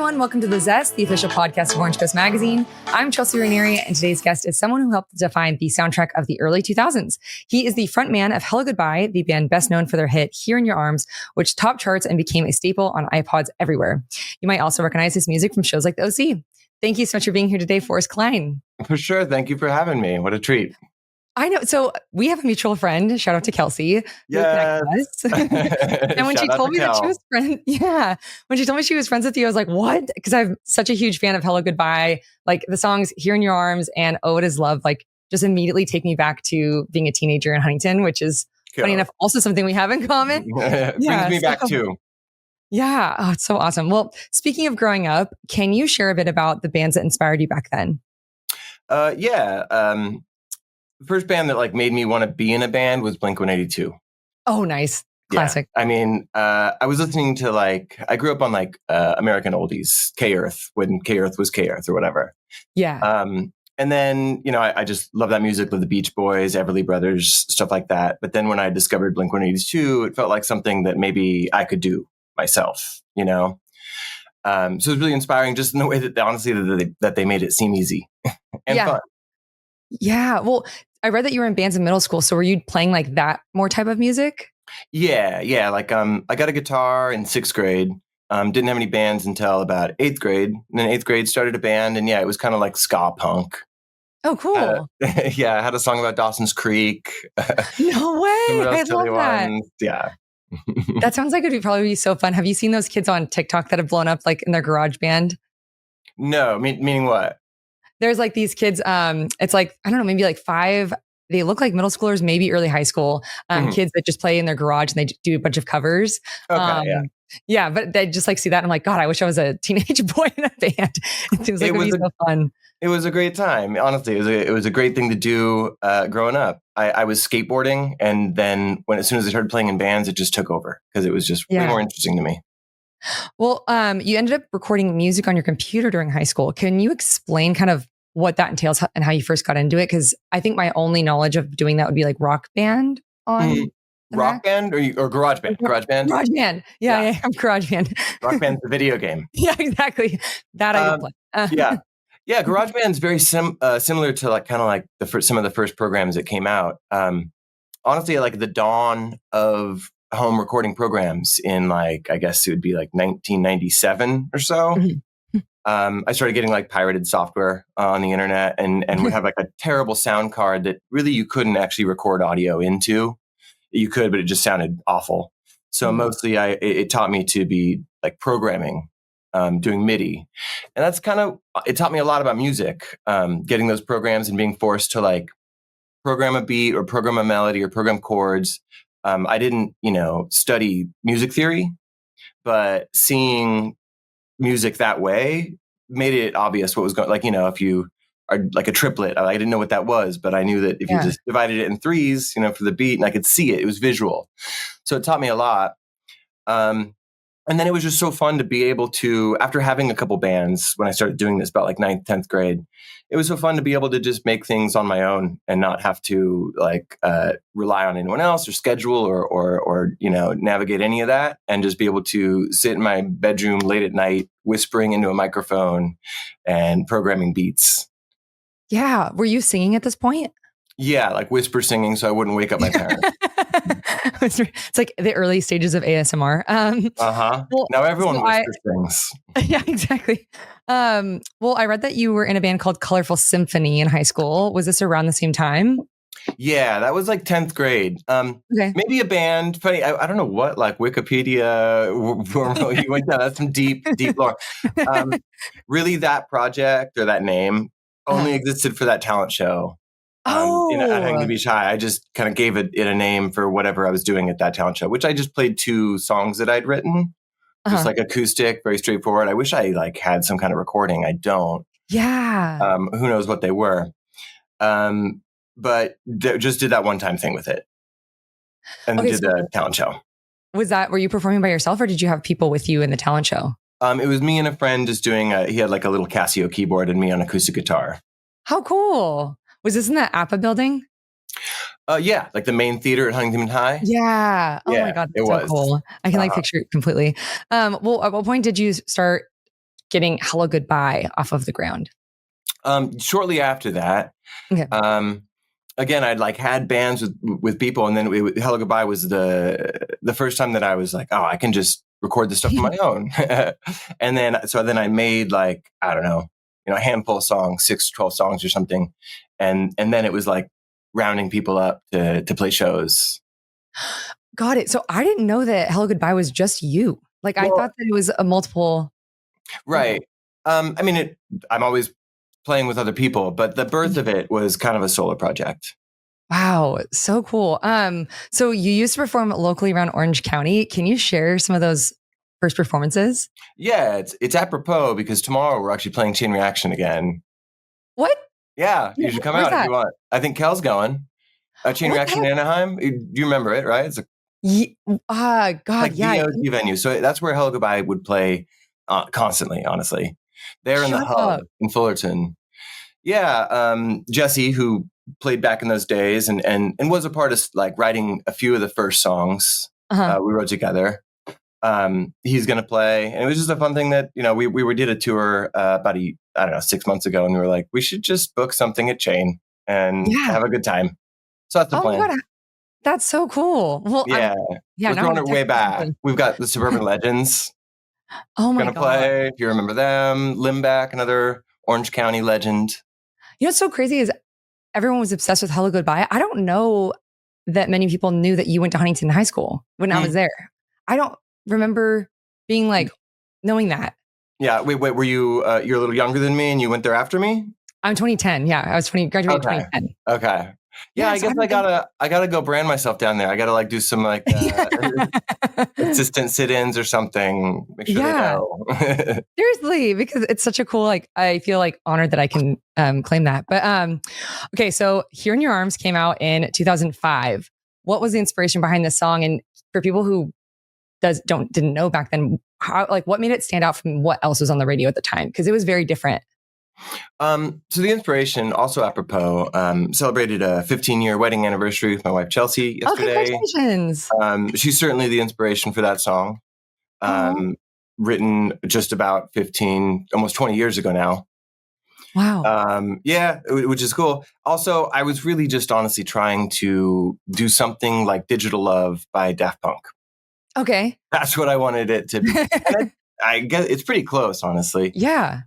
everyone. Welcome to The Zest, the official podcast of Orange Coast Magazine. I'm Chelsea Rainieri, and today's guest is someone who helped define the soundtrack of the early 2000s. He is the frontman of Hellogoodbye, the band best known for their hit Here in Your Arms, which topped charts and became a staple on iPods everywhere. You might also recognize his music from shows like The OC. Thank you so much for being here today, Forrest Kline. For sure. Thank you for having me. What a treat. I know. So we have a mutual friend. Shout out to Kelsey. Yes. And when she told me that she was when she told me she was friends with you, I was like, what? Because I'm such a huge fan of Hellogoodbye. Like the songs Here in Your Arms and Oh It Is Love, like just immediately take me back to being a teenager in Huntington, which is funny enough, also something we have in common. Brings me back too. Yeah. Oh, it's so awesome. Well, speaking of growing up, can you share a bit about the bands that inspired you back then? The first band that made me want to be in a band was Blink-182. Oh, nice. Classic. Yeah. I mean, I was listening to I grew up on American oldies, K-Earth, when K-Earth was K-Earth or whatever. Yeah. And then, I just love that music with the Beach Boys, Everly Brothers, stuff like that. But then when I discovered Blink-182, it felt like something that maybe I could do myself, So it was really inspiring just in the way that honestly that they made it seem easy and fun. Yeah. Well, I read that you were in bands in middle school. So were you playing that more type of music? Yeah. I got a guitar in 6th grade. Didn't have any bands until about 8th grade. And then 8th grade started a band. And it was kind of like ska punk. Oh, cool. I had a song about Dawson's Creek. No way. I love that. Yeah. That sounds like it would probably be so fun. Have you seen those kids on TikTok that have blown up in their garage band? No. Meaning what? There's these kids, it's I don't know, maybe 5, they look like middle schoolers, maybe early high school, kids that just play in their garage and they do a bunch of covers. Okay, but they just see that. And I'm like, God, I wish I was a teenage boy in a band. It seems like it would be so fun. It was a great time. Honestly, it was a great thing to do growing up. I was skateboarding. And then as soon as I started playing in bands, it just took over because it was just way more interesting to me. Well, you ended up recording music on your computer during high school. Can you explain kind of what that entails and how you first got into it? Because I think my only knowledge of doing that would be Rock Band on Rock Band or Garage Band? Garage Band? Garage Band. Yeah, I'm Garage Band. Rock Band's the video game. Yeah, exactly. That I would play. Yeah. Garage Band's very similar to some of the first programs that came out. Honestly, the dawn of home recording programs in I guess it would be 1997 or so. Mm-hmm. I started getting pirated software on the internet and would have a terrible sound card that really you couldn't actually record audio into. You could, but it just sounded awful. So mostly it taught me to be programming, doing MIDI. And that's it taught me a lot about music, getting those programs and being forced to program a beat or program a melody or program chords. I didn't, study music theory, but seeing music that way made it obvious what was going. If you are a triplet, I didn't know what that was, but I knew that if you just divided it in threes, for the beat, and I could see it, it was visual. So it taught me a lot. And then it was just so fun to be able to, after having a couple bands, when I started doing this about 9th, 10th grade, it was so fun to be able to just make things on my own and not have to rely on anyone else or schedule or navigate any of that, and just be able to sit in my bedroom late at night, whispering into a microphone and programming beats. Yeah. Were you singing at this point? Yeah, whisper singing so I wouldn't wake up my parents. It's the early stages of ASMR. Well, now everyone whispers things. Yeah, exactly. Well, I read that you were in a band called Colorful Symphony in high school. Was this around the same time? Yeah, that was 10th grade. Okay. Maybe a band. Funny, I don't know what, Wikipedia, you went down. That's some deep lore. Really, that project or that name only existed for that talent show. At Huntington Beach High. I just kind of gave it a name for whatever I was doing at that talent show, which I just played 2 songs that I'd written. Just acoustic, very straightforward. I wish I had some kind of recording. I don't. Yeah. Who knows what they were. But just did that one-time thing with it. And did the talent show. Were you performing by yourself or did you have people with you in the talent show? It was me and a friend just doing, he had a little Casio keyboard and me on acoustic guitar. How cool. Was this in the APA building? Yeah, the main theater at Huntington High. Yeah. Oh my God, that's so cool. I can picture it completely. Well, at what point did you start getting Hello Goodbye off of the ground? Shortly after that, Okay. again, I'd like had bands with people, and then Hello Goodbye was the first time that I was like, oh, I can just record this stuff on my own. And then I made like, I don't know, a handful of songs, 6, 12 songs or something. And then it was like rounding people up to play shows. Got it. So I didn't know that Hello Goodbye was just you. Like, I thought that it was a multiple. Right. I mean, I'm always playing with other people, but the birth of it was kind of a solo project. Wow, so cool. So you used to perform locally around Orange County. Can you share some of those first performances? Yeah, it's apropos because tomorrow we're actually playing Chain Reaction again. What? Yeah, you should come Where's out that? if you want. I think Kel's going. Chain What the Reaction in heck? Anaheim. You remember it, right? It's God, like yeah. VOD venue. So that's where Hello Goodbye would play constantly, honestly. They're in the Shut hub up. in Fullerton. Yeah, Jesse, who played back in those days and was a part of like writing a few of the first songs we wrote together. He's going to play, and it was just a fun thing that we did a tour about 6 months ago, and we were like, we should just book something at Chain and Yeah. have a good time. So that's the plan. My God, that's so cool. Well, Yeah, we're now throwing I'm it way back. definitely- We've got the Suburban Legends Oh my going to God. play. If you remember them, Limback, another Orange County legend. What's so crazy is everyone was obsessed with Hello Goodbye. I don't know that many people knew that you went to Huntington High School when I was there. I don't remember being like knowing that. Yeah. Wait. Were you? You're a little younger than me, and you went there after me. I'm 2010. Yeah, I was graduated 2010. Okay. Yeah, I guess I gotta go brand myself down there. I gotta like do some like assistant sit-ins or something. Make sure they know. Seriously, because it's such a cool, like, I feel like honored that I can claim that. But okay, so Here in Your Arms came out in 2005. What was the inspiration behind this song? And for people who didn't know back then, what made it stand out from what else was on the radio at the time? Because it was very different. So the inspiration, also apropos, celebrated a 15-year wedding anniversary with my wife Chelsea yesterday. Oh, congratulations! She's certainly the inspiration for that song. Written just about 15, almost 20 years ago now. Wow. Yeah, which is cool. Also, I was really just honestly trying to do something like Digital Love by Daft Punk. Okay. That's what I wanted it to be. I guess it's pretty close, honestly. Yeah.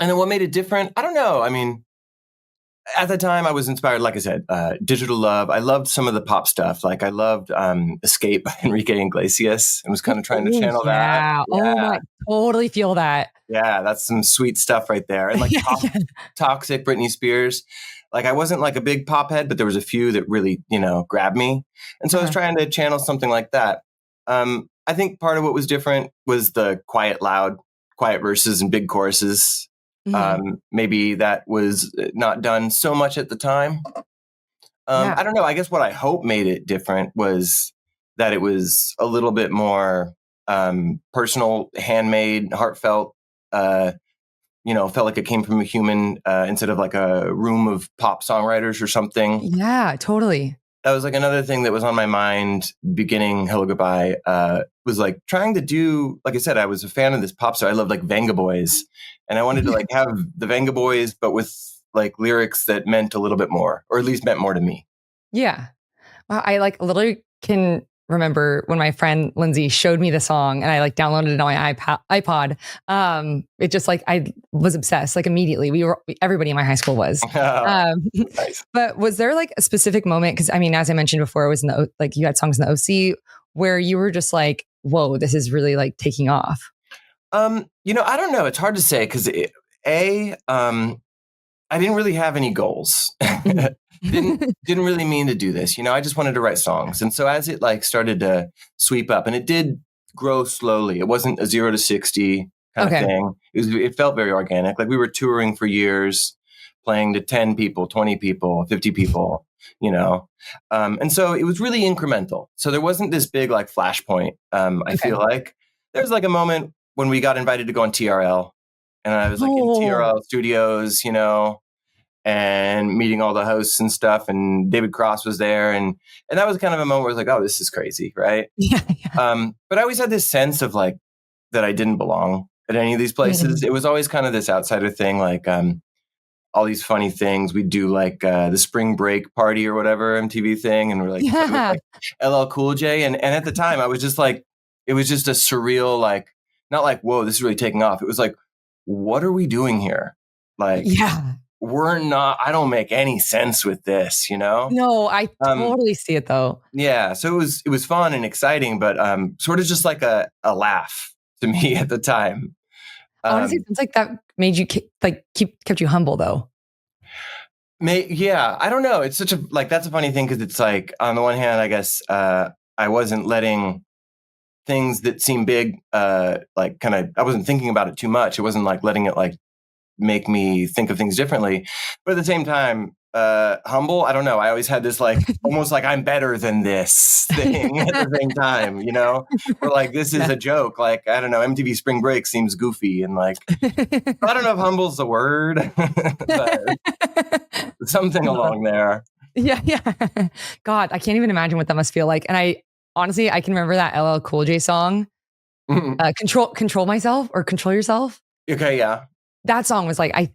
And then what made it different? I don't know. I mean, at the time I was inspired, like I said, Digital Love. I loved some of the pop stuff. Like I loved Escape by Enrique Iglesias and was kind of trying to channel that. Yeah. Oh my, totally feel that. Yeah, that's some sweet stuff right there. And like Toxic, Britney Spears. Like I wasn't like a big pop head, but there was a few that really, grabbed me. And so I was trying to channel something like that. I think part of what was different was the quiet verses and big choruses. Maybe that was not done so much at the time. I don't know. I guess what I hope made it different was that it was a little bit more personal, handmade, heartfelt. Felt like it came from a human instead of like a room of pop songwriters or something. Yeah, totally. That was like another thing that was on my mind beginning Hello Goodbye, was like trying to do, like I said, I was a fan of this pop star. I loved like Venga Boys, and I wanted to like have the Venga Boys, but with like lyrics that meant a little bit more, or at least meant more to me. Yeah. Wow. I like literally can remember when my friend Lindsay showed me the song and I like downloaded it on my iPod. It just like, I was obsessed like immediately. Everybody in my high school was. Nice. But was there like a specific moment? Cause I mean, as I mentioned before, it was like you had songs in the OC where you were just like, whoa, this is really like taking off. I don't know. It's hard to say because I didn't really have any goals. didn't really mean to do this. I just wanted to write songs. And so as it like started to sweep up, and it did grow slowly. It wasn't a 0 to 60 kind of thing. It felt very organic. Like we were touring for years, playing to 10 people, 20 people, 50 people, and so it was really incremental. So there wasn't this big like flashpoint. I feel like there's like a moment when we got invited to go on TRL, and I was like in TRL studios, and meeting all the hosts and stuff, and David Cross was there, and that was kind of a moment where I was like, oh, this is crazy, right? Yeah. But I always had this sense of like that I didn't belong, at any of these places. Mhm. It was always kind of this outsider thing, like all these funny things. We'd do like the spring break party or whatever MTV thing, and we're like it was Yeah. like LL Cool J, and at the time I was just like, it was just a surreal, like, not like, whoa, this is really taking off. It was like, what are we doing here? Like, Yeah. I don't make any sense with this, you know? No, I Um, totally see it though. yeah, so it was fun and exciting, but sort of just like a laugh to me at the time. Honestly, it Um, sounds like that made you kept you humble though. yeah, I don't know. It's such a, like, that's a funny thing, because it's like, on the one hand, I guess I wasn't letting things that seem big, like, kind of, I wasn't thinking about it too much. It wasn't like letting it like make me think of things differently. But at the same time, humble, I don't know. I always had this like, almost like I'm better than this thing at the same time, you know? Or like, this is Yeah. a joke. Like, I don't know, MTV Spring Break seems goofy, and like, I don't know if humble's the word, but something Uh, along there. yeah, yeah. God, I can't even imagine what that must feel like. And I honestly, I can remember that LL Cool J song, Mhm. Control Myself or Control Yourself. Okay, yeah. That song was like, I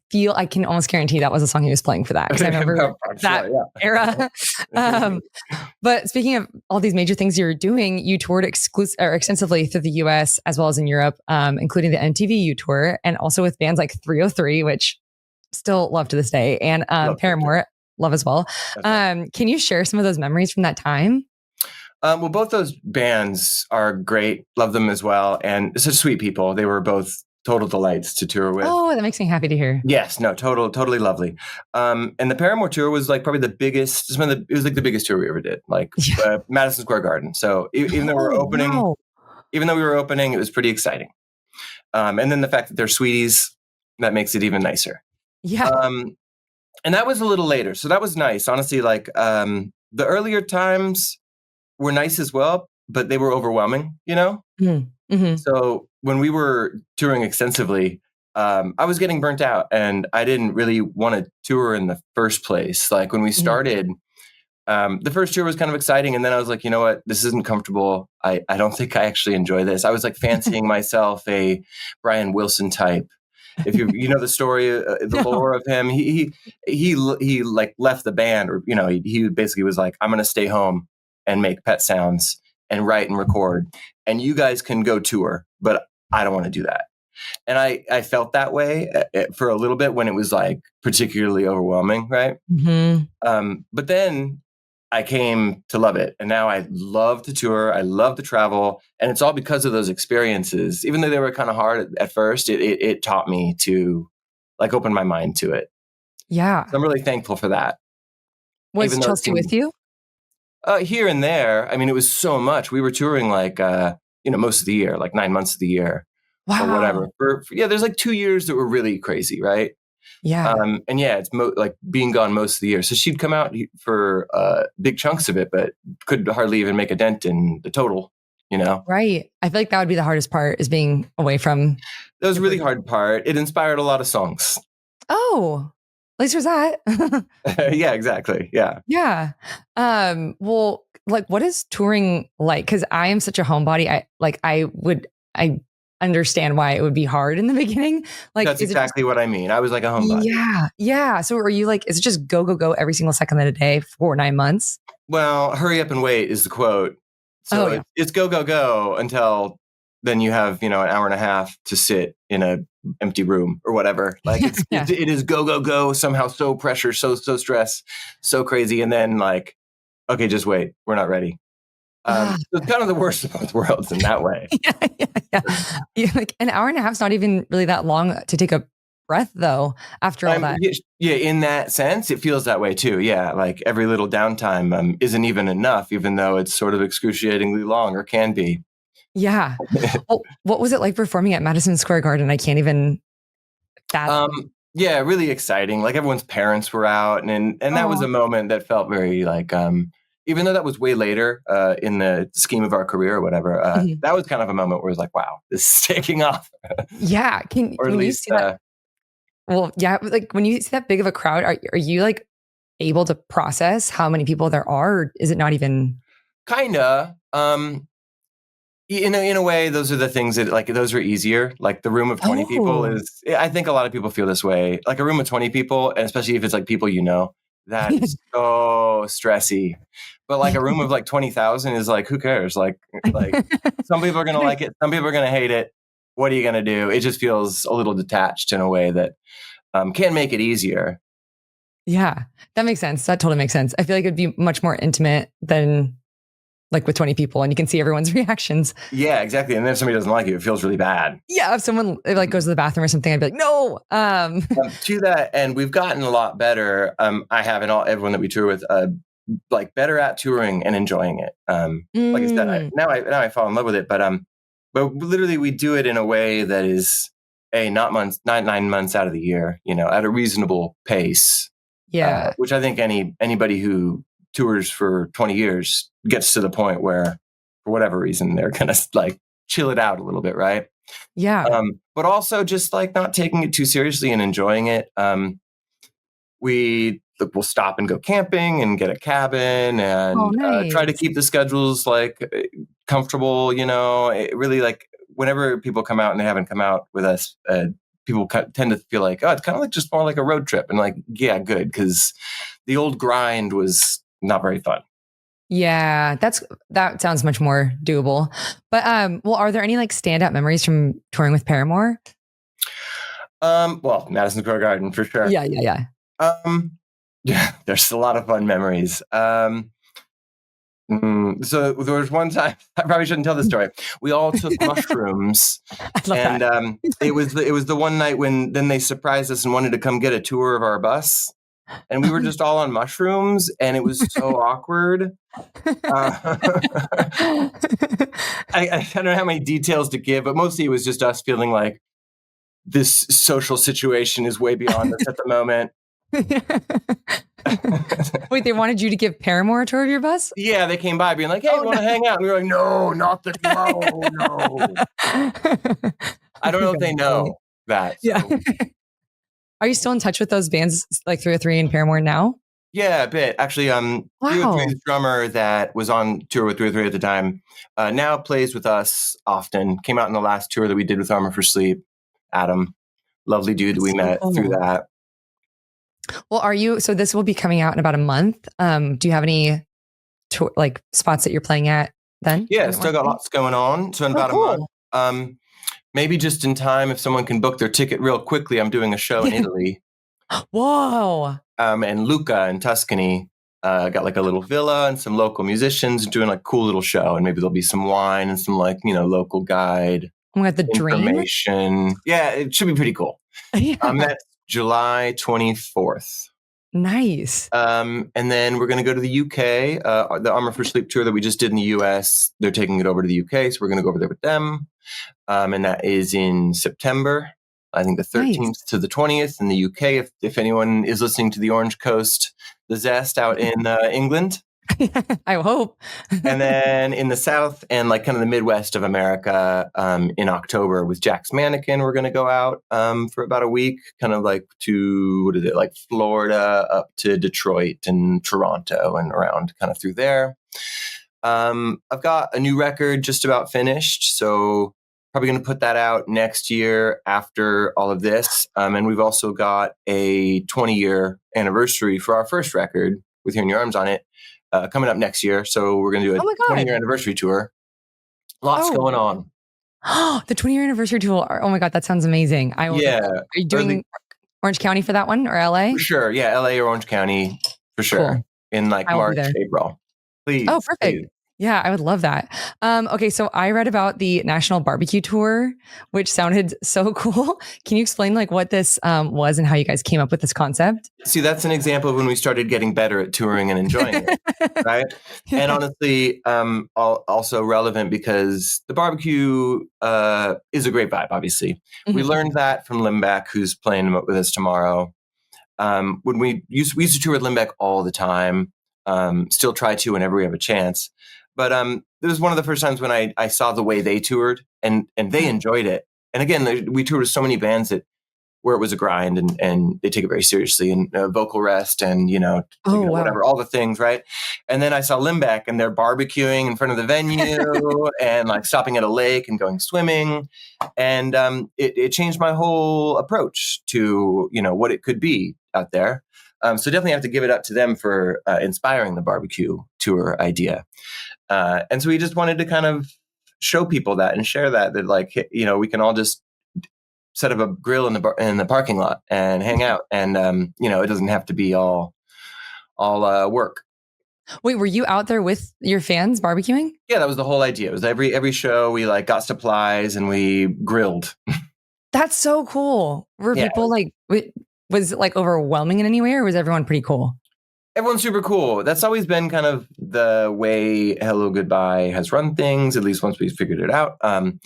can almost guarantee that was the song he was playing for that because I remember I'm that sure, yeah. era. um, but speaking of all these major things you were doing, you toured extensively through the US as well as in Europe, including the MTV U tour and also with bands like 303, which still love to this day, and Love that. Paramore, love as well. That's right. Can you share some of those memories from that time? Well, both those bands are great. Love them as well, and such sweet people. They were both total delights to tour with. Oh, that makes me happy to hear. Yes, no, totally lovely. And the Paramore tour was like probably the biggest. It was like the biggest tour we ever did, like Yeah. Madison Square Garden. So Oh, wow. even though we were opening, it was pretty exciting. And then the fact that they're sweeties, that makes it even nicer. Yeah. Um, and that was a little later, so that was nice. Honestly, like the earlier times were nice as well, but they were overwhelming, you know? Mm-hmm. So when we were touring extensively, I was getting burnt out, and I didn't really want to tour in the first place. Like when we started, the first tour was kind of exciting. And then I was like, you know what? This isn't comfortable. I don't think I actually enjoy this. I was like fancying myself a Brian Wilson type. If you know the story, the No. lore of him, he like left the band, or you know, he basically was like, I'm going to stay home and make pet sounds and write and record, and you guys can go tour, but I don't want to do that. And I felt that way for a little bit when it was like particularly overwhelming, right? Mm-hmm. But then I came to love it, and now I love to tour. I love to travel, and it's all because of those experiences. Even though they were kind of hard at first, it taught me to like open my mind to it. Yeah. So I'm really thankful for that. Was Even though it Chelsea seemed with you? here and there, I mean, it was so much. We were touring like most of the year, like 9 months of the year or Wow. whatever. Yeah, there's like 2 years that were really crazy, right? Yeah. And yeah, it's like being gone most of the year. So she'd come out for big chunks of it, but could hardly even make a dent in the total, you know? Right. I feel like that would be the hardest part is being away from That was a your really person. hard part. It inspired a lot of songs. Oh, at least there's that. Yeah, exactly. Yeah. Yeah. Well, like what is touring like? Cause I am such a homebody. I understand why it would be hard in the beginning. Like, That's is it just, exactly what I mean. I was like a homebody. yeah. Yeah. So are you like, is it just go, go, go every single second of the day for 9 months? Well, hurry up and wait is the quote. Oh So yeah. it's go, go, go until then you have, an hour and a half to sit in a empty room or whatever. Like Yeah. it is go, go, go, somehow so pressure, so stress, so crazy. And then like, okay, just wait. We're not ready. Ah, So it's kind of the worst of both worlds in that way. yeah, yeah, yeah. Yeah, like an hour and a half is not even really that long to take a breath though, after all that. Yeah, in that sense, it feels that way too. Yeah, like every little downtime isn't even enough, even though it's sort of excruciatingly long, or can be. Yeah. Oh, what was it like performing at Madison Square Garden? I can't even fathom. Yeah, really exciting. Like everyone's parents were out, and that was Oh, a moment that felt very like, even though that was way later in the scheme of our career or whatever, mhm. that was kind of a moment where it's like, wow, this is taking off, Yeah. or at When you least see that, well, yeah, like when you see that big of a crowd, are you like able to process how many people there are? Or is it not even? kinda. In a way, those are the things that like those are easier. Like the room of 20 people Oh, is. I think a lot of people feel this way. Like a room of 20 people, and especially if it's like people that is so stressy. But like a room of like 20,000 is like, who cares? Like some people are gonna like it, some people are gonna hate it. What are you gonna do? It just feels a little detached in a way that can make it easier. yeah, that makes sense. That totally makes sense. I feel like it'd be much more intimate than like with 20 people and you can see everyone's reactions. Yeah, exactly. And then if somebody doesn't like you, it feels really bad. Yeah. If someone like goes to the bathroom or something, I'd be like, no. To that, and we've gotten a lot better. I have and everyone that we tour with, like better at touring and enjoying it. Like I said, now I fall in love with it. But literally we do it in a way that is not 9 months out of the year, at a reasonable pace. Yeah. Which I think anybody who tours for 20 years gets to the point where, for whatever reason, they're gonna like chill it out a little bit, right? Yeah. But also just like not taking it too seriously and enjoying it. We'll stop and go camping and get a cabin and try to nice. keep the schedules like comfortable. It really like whenever people come out and they haven't come out with us, people tend to feel like, oh, it's kind of like just more like a road trip. And like, yeah, good. Because the old grind was not very fun. Yeah, that sounds much more doable. But well, are there any like standout memories from touring with Paramore? Well, Madison Square Garden for sure. Yeah. Yeah, there's a lot of fun memories. So there was one time, I probably shouldn't tell this story. We all took mushrooms, and it was the one night when then they surprised us and wanted to come get a tour of our bus, and we were just all on mushrooms, and it was so awkward. I don't know how many details to give, but mostly it was just us feeling like this social situation is way beyond us at the moment. Wait, they wanted you to give Paramore a tour of your bus? Yeah, they came by being like, hey, you want to hang out? And we were like, no, not the no. I don't know if they know that. So. Yeah. Are you still in touch with those bands like 303 and Paramore now? Yeah, a bit. Actually, 303's drummer that was on tour with 303 at the time now plays with us often. Came out in the last tour that we did with Armor for Sleep. Adam, lovely dude that we met through that. Well, so this will be coming out in about a month. Do you have any like spots that you're playing at then? Yeah, still got lots going on. So in about a month, maybe just in time, if someone can book their ticket real quickly, I'm doing a show in Italy. Whoa. And Lucca in Tuscany. Got like a little villa and some local musicians doing like cool little show. And maybe there'll be some wine and some like, local guide. Oh my God, the information. Dream? Yeah, it should be pretty cool. Yeah. That's July 24th. Nice. And then we're going to go to the UK. The Armor for Sleep tour that we just did in the US, they're taking it over to the UK. So we're going to go over there with them. And that is in September. I think the 13th to the 20th in the UK. If anyone is listening to the Orange Coast, the Zest out in England. I hope. And then in the South and like kind of the Midwest of America, in October with Jack's Mannequin, we're going to go out for about a week, kind of like to, like Florida up to Detroit and Toronto and around kind of through there. I've got a new record just about finished, so probably going to put that out next year after all of this. And we've also got a 20-year anniversary for our first record with Here in Your Arms on it. Coming up next year. So we're going to do a 20-year anniversary tour. Lots going on. The 20-year anniversary tour. Oh my God, that sounds amazing. Are you doing Orange County for that one or LA? For sure. Yeah, LA or Orange County for sure. Cool. In like March, April. Please. Oh, perfect. Please. Yeah, I would love that. Okay, so I read about the National Barbecue Tour, which sounded so cool. Can you explain like what this was and how you guys came up with this concept? See, that's an example of when we started getting better at touring and enjoying it, right? And honestly, also relevant because the barbecue is a great vibe, obviously. Mm-hmm. We learned that from Limbeck, who's playing with us tomorrow. When we used to tour with Limbeck all the time, still try to whenever we have a chance. But this was one of the first times when I saw the way they toured and they enjoyed it. And again, we toured with so many bands that where it was a grind and they take it very seriously, and vocal rest and, Oh, wow. whatever, all the things. Right. And then I saw Limbeck and they're barbecuing in front of the venue and like stopping at a lake and going swimming. And it changed my whole approach to, what it could be out there. So definitely have to give it up to them for inspiring the barbecue tour idea. And so we just wanted to kind of show people that and share that like, we can all just set up a grill in the parking lot and hang out. And, it doesn't have to be all work. Wait, were you out there with your fans barbecuing? Yeah, that was the whole idea. It was every show we like got supplies and we grilled. That's so cool. Were people like, was it like overwhelming in any way, or was everyone pretty cool? Everyone's super cool. That's always been kind of the way Hellogoodbye has run things, at least once we figured it out. I've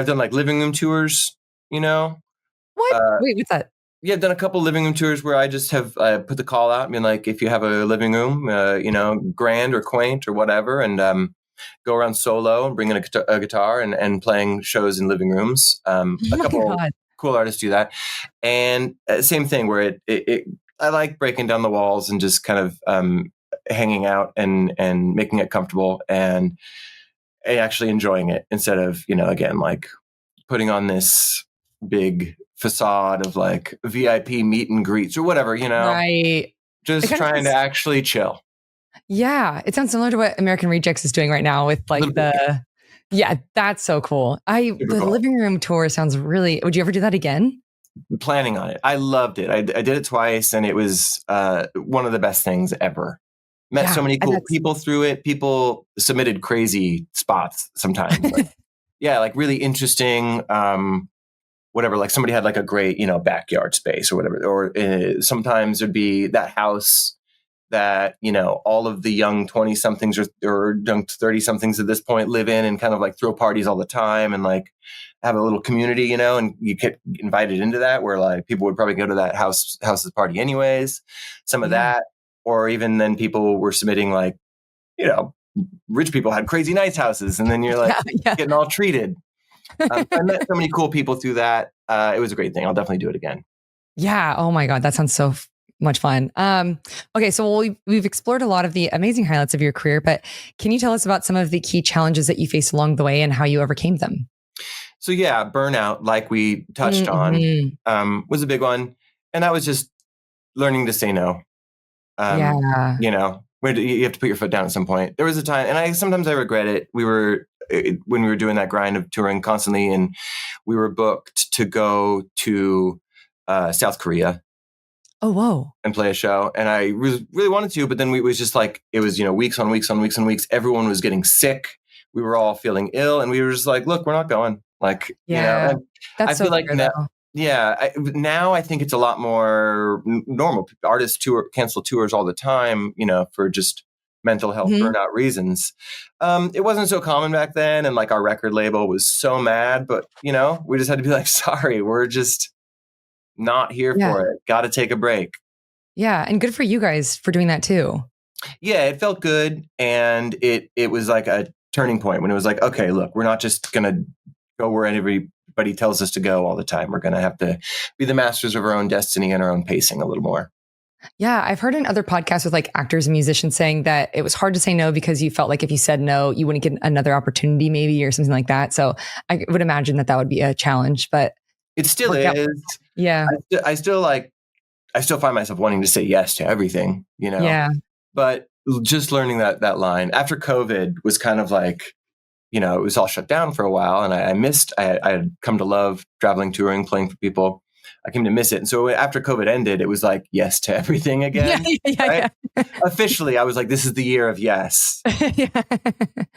done like living room tours, What? Wait, what's that? Yeah, I've done a couple living room tours where I just have put the call out and been like, if you have a living room, grand or quaint or whatever, and go around solo and bring in a guitar and playing shows in living rooms. A couple cool artists do that. And same thing where I like breaking down the walls and just kind of hanging out and making it comfortable and actually enjoying it instead of, again, like putting on this big facade of like VIP meet and greets or whatever, Right. Just trying to actually chill. Yeah. It sounds similar to what American Rejects is doing right now with like yeah, that's so cool. The living room tour sounds really, would you ever do that again? Planning on it. I loved it. I did it twice and it was one of the best things ever. Met so many cool people through it. People submitted crazy spots sometimes. Like really interesting, whatever, like somebody had like a great, backyard space or whatever. Or sometimes there'd be that house that, all of the young 20 somethings or young 30 somethings at this point live in and kind of like throw parties all the time and like have a little community, and you get invited into that where like people would probably go to that house's party anyways. Some of that, or even then people were submitting like, rich people had crazy nice houses and then you're like getting all treated. I met so many cool people through that. It was a great thing. I'll definitely do it again. Yeah. Oh my God. That sounds so much fun. Okay. So we've explored a lot of the amazing highlights of your career, but can you tell us about some of the key challenges that you faced along the way and how you overcame them? So burnout, like we touched on, was a big one. And that was just learning to say no. You have to put your foot down at some point. There was a time, and sometimes I regret it. When we were doing that grind of touring constantly, and we were booked to go to South Korea. Oh, whoa. And play a show. And I really wanted to, but then it was just like, it was, weeks on weeks on weeks on weeks. Everyone was getting sick. We were all feeling ill. And we were just like, look, we're not going. Like, that's I so feel like now, now I think it's a lot more normal. Artists cancel tours all the time, for just mental health burnout reasons. It wasn't so common back then. And like our record label was so mad, but we just had to be like, sorry, we're just not here for it. Got to take a break. Yeah. And good for you guys for doing that too. Yeah, it felt good. And it was like a turning point when it was like, okay, look, we're not just going to go where everybody tells us to go all the time. We're going to have to be the masters of our own destiny and our own pacing a little more. Yeah. I've heard in other podcasts with like actors and musicians saying that it was hard to say no because you felt like if you said no, you wouldn't get another opportunity maybe or something like that. So I would imagine that would be a challenge, but it still is. Yeah. I still find myself wanting to say yes to everything, Yeah. But just learning that line after COVID was kind of like, it was all shut down for a while and I had come to love traveling, touring, playing for people. I came to miss it. And so after COVID ended, it was like yes to everything again. Right? Officially, I was like, this is the year of yes.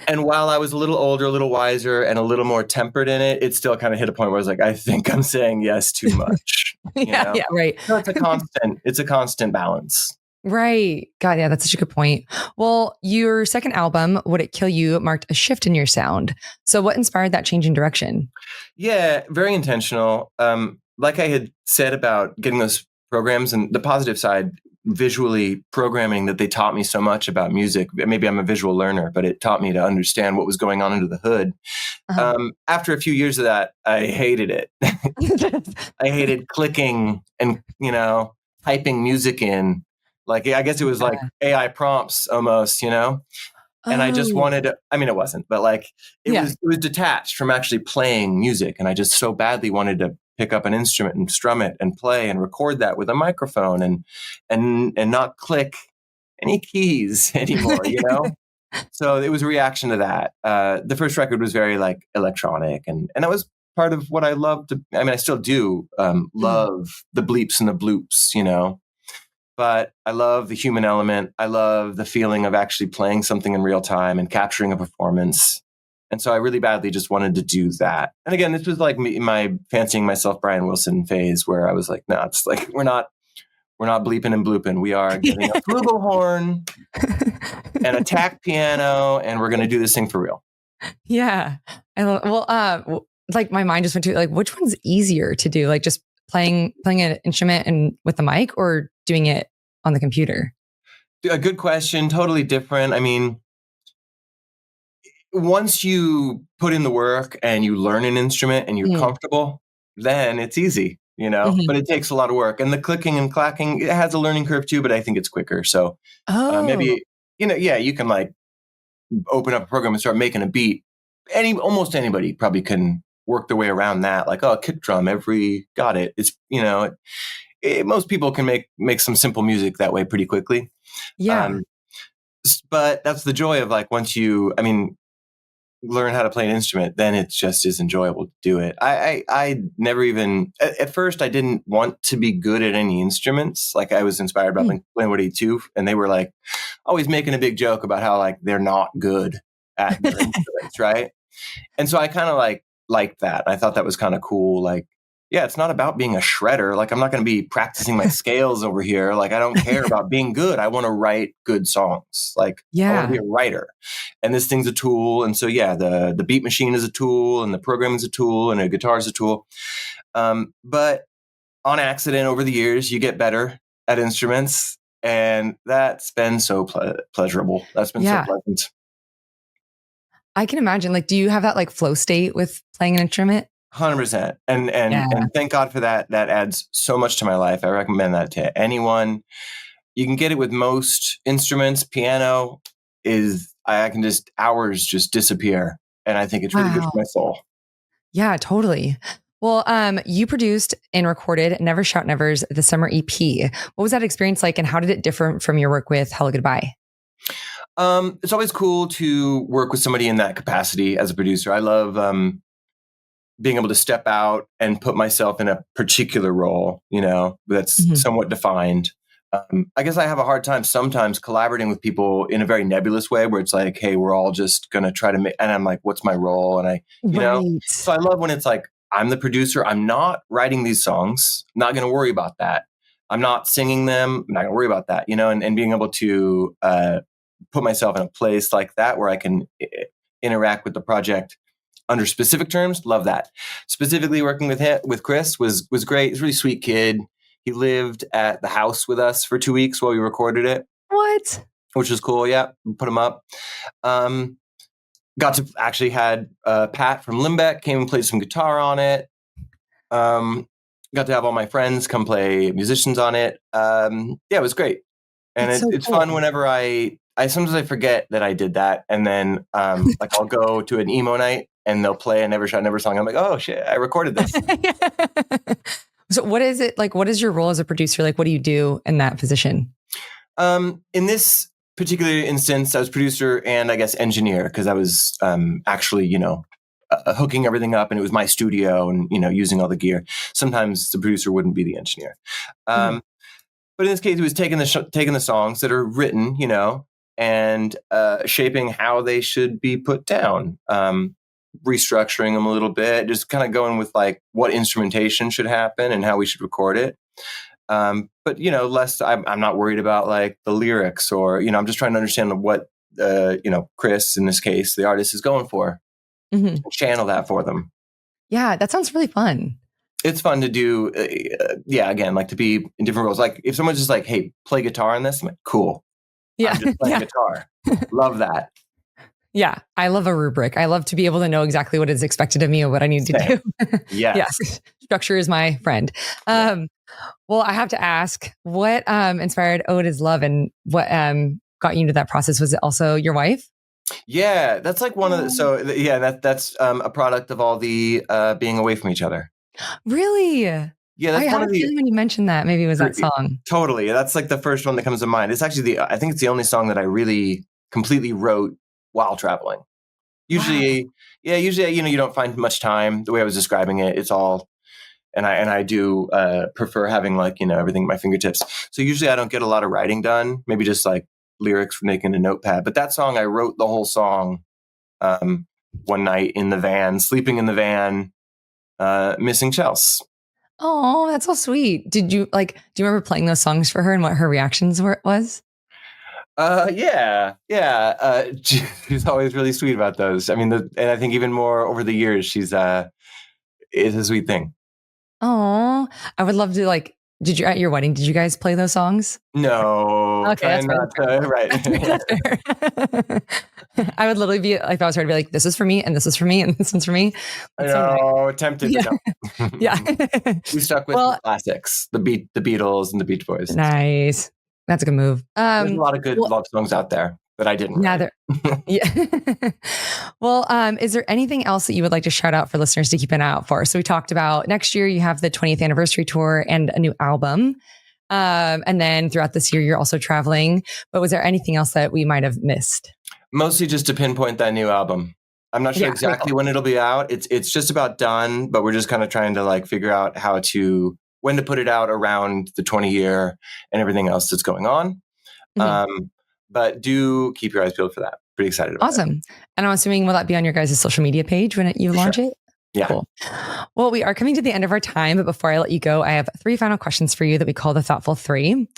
And while I was a little older, a little wiser, and a little more tempered in it, it still kind of hit a point where I was like, I think I'm saying yes too much. Right. So it's a constant balance. Right. God, yeah, that's such a good point. Well, your second album, Would It Kill You, marked a shift in your sound. So what inspired that change in direction? Yeah, very intentional. Like I had said about getting those programs, and the positive side visually programming that they taught me so much about music. Maybe I'm a visual learner, but it taught me to understand what was going on under the hood. After a few years of that, I hated it. I hated clicking and, typing music in. Like, I guess it was like AI prompts almost, and I just wanted to, I mean, it wasn't, but like it was detached from actually playing music. And I just so badly wanted to pick up an instrument and strum it and play and record that with a microphone and not click any keys anymore, So it was a reaction to that. The first record was very like electronic and that was part of what I loved. I still do love the bleeps and the bloops, but I love the human element. I love the feeling of actually playing something in real time and capturing a performance. And so I really badly just wanted to do that. And again, this was like my fancying myself Brian Wilson phase where I was like, no, it's like, we're not bleeping and blooping. We are getting a flugelhorn and a tack piano, and we're going to do this thing for real. Yeah. Like my mind just went to like, which one's easier to do? Like just playing an instrument and with the mic or doing it on the computer? A good question. Totally different. I mean, once you put in the work and you learn an instrument and you're comfortable, then it's easy, but it takes a lot of work. And the clicking and clacking, it has a learning curve too, but I think it's quicker. So maybe, you can like open up a program and start making a beat. Almost anybody probably can work their way around that. Like, oh, kick drum, got it. It's, most people can make some simple music that way pretty quickly. Yeah. But that's the joy of like, once you, learn how to play an instrument, then it just is enjoyable to do it. I never even, at first I didn't want to be good at any instruments. Like I was inspired by Blink-182 and they were like always making a big joke about how like they're not good at their instruments. Right. And so I kind of liked that. I thought that was kind of cool. Like, yeah, it's not about being a shredder. Like I'm not going to be practicing my scales over here. Like I don't care about being good. I want to write good songs. Like I want to be a writer. And this thing's a tool. And so the beat machine is a tool and the program is a tool and a guitar is a tool. But on accident over the years, you get better at instruments. And that's been so pleasurable. That's been so pleasant. I can imagine. Like, do you have that like flow state with playing an instrument? 100%. And thank God for that. That adds so much to my life. I recommend that to anyone. You can get it with most instruments. Piano I can just hours just disappear. And I think it's really good for my soul. Yeah, totally. Well, you produced and recorded Never Shout Never's The Summer EP. What was that experience like and how did it differ from your work with Hellogoodbye? It's always cool to work with somebody in that capacity as a producer. I love being able to step out and put myself in a particular role, that's somewhat defined. I guess I have a hard time sometimes collaborating with people in a very nebulous way where it's like, hey, we're all just going to try to make, and I'm like, what's my role? And so I love when it's like, I'm the producer. I'm not writing these songs. I'm not going to worry about that. I'm not singing them. I'm not going to worry about that, and being able to put myself in a place like that where I can interact with the project under specific terms. Love that. Specifically working with Chris was great. He's a really sweet kid. He lived at the house with us for 2 weeks while we recorded it. What? Which was cool. Yeah. Put him up. Got to actually had Pat from Limbeck came and played some guitar on it. Got to have all my friends come play musicians on it. It was great. And it's cool. Fun whenever I sometimes I forget that I did that. And then like I'll go to an emo night and they'll play a Never Shout Never song. I'm like, oh shit, I recorded this. So what is it like? What is your role as a producer? Like, what do you do in that position? In this particular instance, I was producer and I guess engineer because I was actually, hooking everything up and it was my studio and, using all the gear. Sometimes the producer wouldn't be the engineer. But in this case, it was taking the songs that are written, and shaping how they should be put down. Restructuring them a little bit, just kind of going with like what instrumentation should happen and how we should record it. But less, I'm not worried about like the lyrics or, I'm just trying to understand what, Chris, in this case, the artist is going for, channel that for them. Yeah. That sounds really fun. it's fun to do. Again, like to be in different roles. Like if someone's just like, "Hey, play guitar on this," I'm like, "Cool." Yeah. I'm just playing Yeah. guitar. Love that. Yeah. I love a rubric. I love to be able to know exactly what is expected of me and what I need to Same. do. Yes. Yes. Structure is my friend. Well, I have to ask, what inspired Ode is Love, and what got you into that process? Was it also your wife? Yeah, that's like one of the, that's a product of all the being away from each other. Really? Yeah, that's I one had of a the feeling when you mentioned that, maybe it was that song. totally. That's like the first one that comes to mind. It's actually I think it's the only song that I really completely wrote while traveling. Usually, Wow. usually, you don't find much time. The way I was describing it, it's all, and I do prefer having like, everything at my fingertips. So usually I don't get a lot of writing done, maybe just like lyrics making a notepad. But that song, I wrote the whole song one night in the van, sleeping in the van, missing Chels. Oh, that's so sweet. Do you remember playing those songs for her and what her reactions was? Yeah. She's always really sweet about those. I mean, and I think even more over the years, it's a sweet thing. Oh, I would love to at your wedding, did you guys play those songs? No, Okay, that's trying not to, right. That's fair. I would literally be like, if I was her to be like, this is for me and this is for me and this one's for me. I That's so nice. know, tempted, Yeah. but no. Yeah. We stuck with the classics, the Beatles and the Beach Boys. Nice. That's a good move. There's a lot of good love songs out there that I didn't write. Yeah. Well, is there anything else that you would like to shout out for listeners to keep an eye out for? So we talked about next year, you have the 20th anniversary tour and a new album. And then throughout this year, you're also traveling. But was there anything else that we might have missed? Mostly just to pinpoint that new album. I'm not sure exactly when it'll be out. It's just about done, but we're just kind of trying to like figure out when to put it out around the 20-year and everything else that's going on. Mm-hmm. But do keep your eyes peeled for that. Pretty excited about it. Awesome. And I'm assuming, will that be on your guys' social media page when you launch it? Yeah. Cool. Well, we are coming to the end of our time, but before I let you go, I have 3 final questions for you that we call the Thoughtful 3.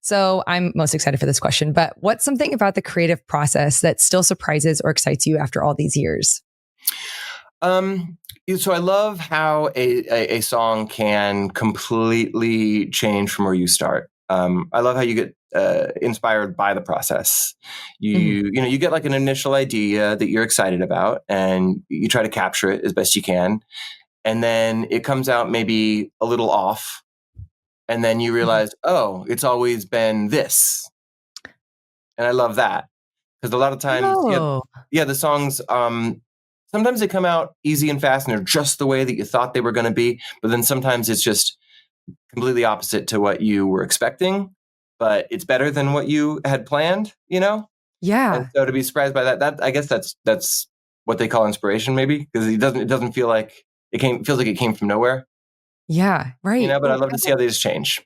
So I'm most excited for this question, but what's something about the creative process that still surprises or excites you after all these years? So I love how a song can completely change from where you start. I love how you get inspired by the process. You get like an initial idea that you're excited about, and you try to capture it as best you can, and then it comes out maybe a little off, and then you realize, oh, it's always been this, and I love that because a lot of times, the songs. Sometimes they come out easy and fast, and they're just the way that you thought they were going to be, but then sometimes it's just completely opposite to what you were expecting, but it's better than what you had planned, Yeah. And so to be surprised by that I guess that's what they call inspiration, maybe, because it doesn't feel like feels like it came from nowhere. Yeah. Right. But I love to see how they just change.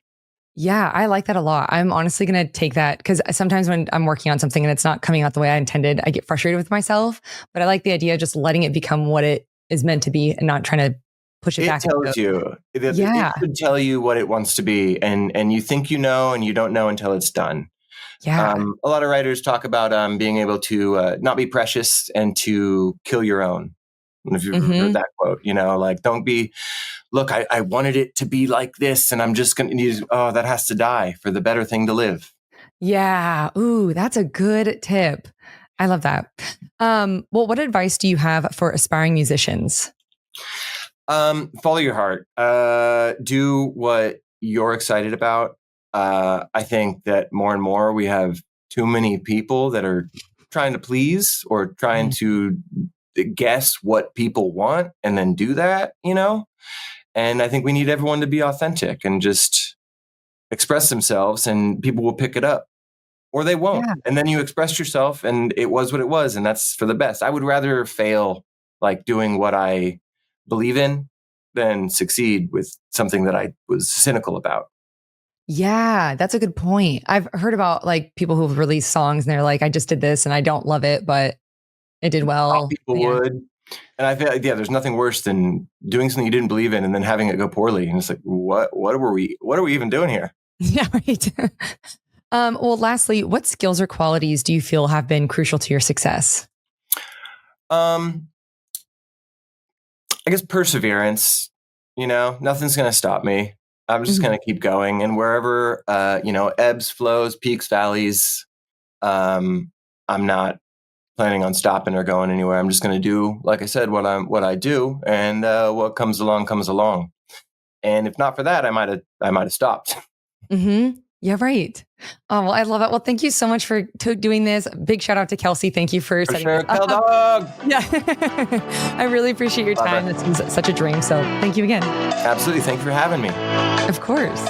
Yeah, I like that a lot. I'm honestly going to take that because sometimes when I'm working on something and it's not coming out the way I intended, I get frustrated with myself. But I like the idea of just letting it become what it is meant to be and not trying to push it back. It tells you. It should tell you what it wants to be. And you think and you don't know until it's done. Yeah. A lot of writers talk about being able to not be precious and to kill your own. If you've heard that quote, like, don't be, look, I wanted it to be like this, and I'm just going to use, that has to die for the better thing to live. Yeah. Ooh, that's a good tip. I love that. Well, what advice do you have for aspiring musicians? Follow your heart. Do what you're excited about. I think that more and more we have too many people that are trying to please or trying to guess what people want and then do that, And I think we need everyone to be authentic and just express themselves, and people will pick it up, or they won't. Yeah. And then you expressed yourself, and it was what it was, and that's for the best. I would rather fail like doing what I believe in than succeed with something that I was cynical about. Yeah, that's a good point. I've heard about like people who've released songs and they're like, I just did this and I don't love it, but it did well. People would. And I feel like, there's nothing worse than doing something you didn't believe in and then having it go poorly. And it's like, what are we even doing here? Yeah, right. Well, lastly, what skills or qualities do you feel have been crucial to your success? I guess perseverance, nothing's going to stop me. I'm just going to keep going. And wherever, ebbs, flows, peaks, valleys, I'm not planning on stopping or going anywhere. I'm just going to do, like I said, what I do, and what comes along comes along. And if not for that, I might have stopped. Mm-hmm. Yeah, right. Oh, well, I love it. Well, thank you so much for doing this. Big shout out to Kelsey. Thank you for setting sure, this up. Dog. Yeah. I really appreciate your time. This was such a dream. So thank you again. Absolutely. Thank you for having me. Of course.